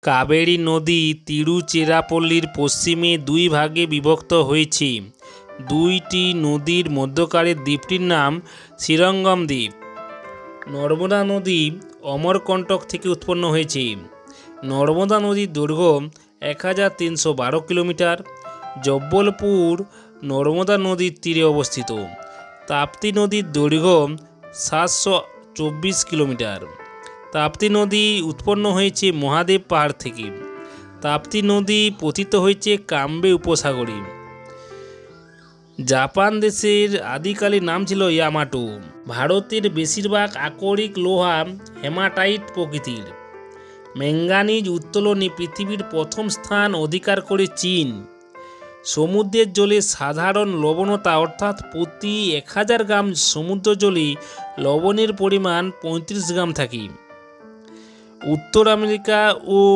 কাবেরী নদী তিরুচিরাপল্লীর পশ্চিমে দুই ভাগে বিভক্ত হয়েছে। দুইটি নদীর মধ্যকারের দ্বীপটির নাম শ্রীরঙ্গম দ্বীপ। নর্মদা নদী অমরকণ্টক থেকে উৎপন্ন হয়েছে। নর্মদা নদীর দৈর্ঘ্য 1312 কিলোমিটার। জব্বলপুর নর্মদা নদীর তীরে অবস্থিত। তাপ্তি নদীর দৈর্ঘ্য 724 কিলোমিটার। তাপ্তি নদী উৎপন্ন হয়েছে মহাদেব পাহাড় থেকে। তাপ্তি নদী পতিত হয়েছে কাম্বে উপসাগরে। জাপান দেশের আদিকালের নাম ছিল ইয়ামাটো। ভারতের বেশিরভাগ আকরিক লোহা হেমাটাইট প্রকৃতির। ম্যাঙ্গানিজ উত্তোলনে পৃথিবীর প্রথম স্থান অধিকার করে চীন। সমুদ্রের জলে সাধারণ লবণতা অর্থাৎ প্রতি 1000 গ্রাম সমুদ্র জলে লবণের পরিমাণ 35 গ্রাম থাকে। উত্তর আমেরিকা ও